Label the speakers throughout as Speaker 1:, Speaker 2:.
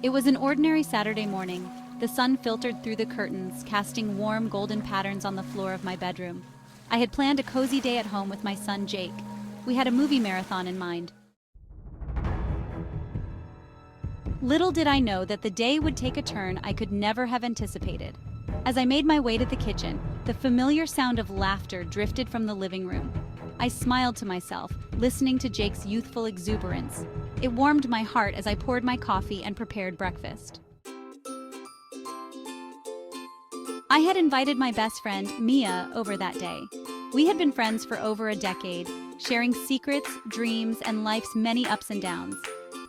Speaker 1: It was an ordinary Saturday morning. The sun filtered through the curtains, casting warm golden patterns on the floor of my bedroom. I had planned a cozy day at home with my son Jake. We had a movie marathon in mind. Little did I know that the day would take a turn I could never have anticipated. As I made my way to the kitchen, the familiar sound of laughter drifted from the living room. I smiled to myself, listening to Jake's youthful exuberance. It warmed my heart as I poured my coffee and prepared breakfast. I had invited my best friend, Mia, over that day. We had been friends for over a decade, sharing secrets, dreams, and life's many ups and downs.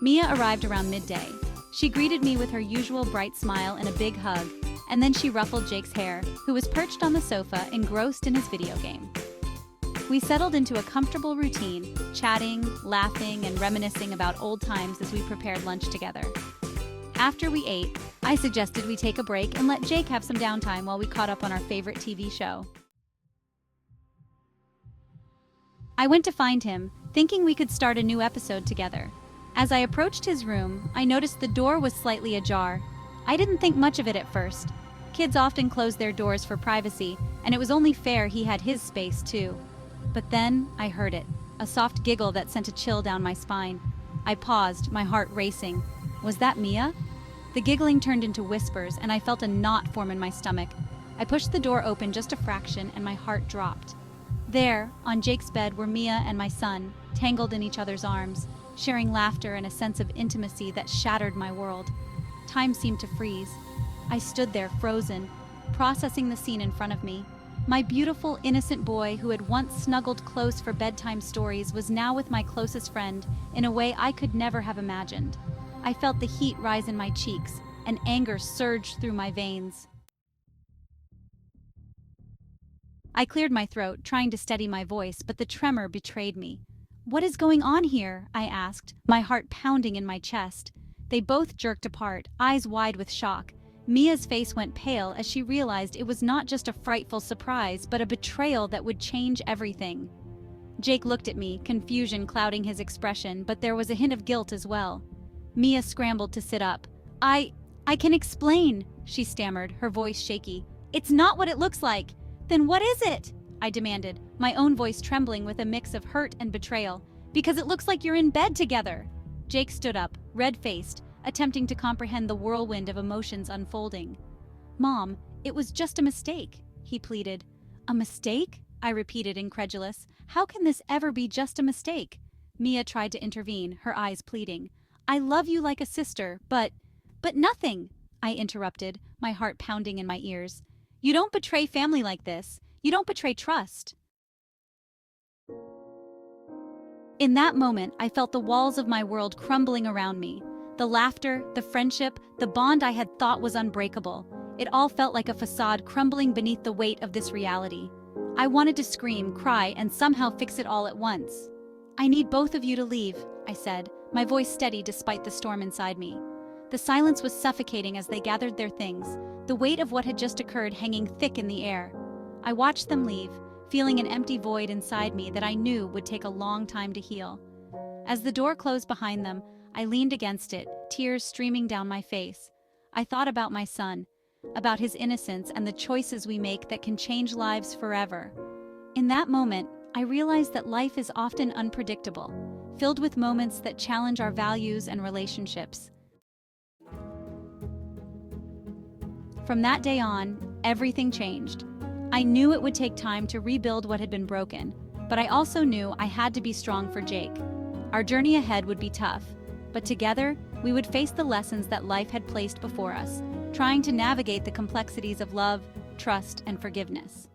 Speaker 1: Mia arrived around midday. She greeted me with her usual bright smile and a big hug, and then she ruffled Jake's hair, who was perched on the sofa, engrossed in his video game. We settled into a comfortable routine, chatting, laughing, and reminiscing about old times as we prepared lunch together. After we ate, I suggested we take a break and let Jake have some downtime while we caught up on our favorite TV show. I went to find him, thinking we could start a new episode together. As I approached his room, I noticed the door was slightly ajar. I didn't think much of it at first. Kids often close their doors for privacy, and it was only fair he had his space too. But then I heard it, a soft giggle that sent a chill down my spine. I paused, my heart racing. Was that Mia? The giggling turned into whispers, and I felt a knot form in my stomach. I pushed the door open just a fraction, and my heart dropped. There, on Jake's bed, were Mia and my son, tangled in each other's arms, sharing laughter and a sense of intimacy that shattered my world. Time seemed to freeze. I stood there, frozen, processing the scene in front of me. My beautiful, innocent boy, who had once snuggled close for bedtime stories, was now with my closest friend in a way I could never have imagined. I felt the heat rise in my cheeks, and anger surged through my veins. I cleared my throat, trying to steady my voice, but the tremor betrayed me. "What is going on here?" I asked, my heart pounding in my chest. They both jerked apart, eyes wide with shock. Mia's face went pale as she realized it was not just a frightful surprise, but a betrayal that would change everything. Jake looked at me, confusion clouding his expression, but there was a hint of guilt as well. Mia scrambled to sit up. I can explain," she stammered, her voice shaky. "It's not what it looks like." "Then what is it?" I demanded, my own voice trembling with a mix of hurt and betrayal. "Because it looks like you're in bed together." Jake stood up, red-faced, attempting to comprehend the whirlwind of emotions unfolding. "Mom, it was just a mistake," he pleaded. "A mistake?" I repeated, incredulous. "How can this ever be just a mistake?" Mia tried to intervene, her eyes pleading. "I love you like a sister, but nothing," I interrupted, my heart pounding in my ears. "You don't betray family like this. You don't betray trust." In that moment, I felt the walls of my world crumbling around me. The laughter, the friendship, the bond I had thought was unbreakable. It all felt like a facade crumbling beneath the weight of this reality. I wanted to scream, cry, and somehow fix it all at once. "I need both of you to leave," I said, my voice steady despite the storm inside me. The silence was suffocating as they gathered their things, the weight of what had just occurred hanging thick in the air. I watched them leave, feeling an empty void inside me that I knew would take a long time to heal. As the door closed behind them, I leaned against it, tears streaming down my face. I thought about my son, about his innocence and the choices we make that can change lives forever. In that moment, I realized that life is often unpredictable, filled with moments that challenge our values and relationships. From that day on, everything changed. I knew it would take time to rebuild what had been broken, but I also knew I had to be strong for Jake. Our journey ahead would be tough, but together, we would face the lessons that life had placed before us, trying to navigate the complexities of love, trust, and forgiveness.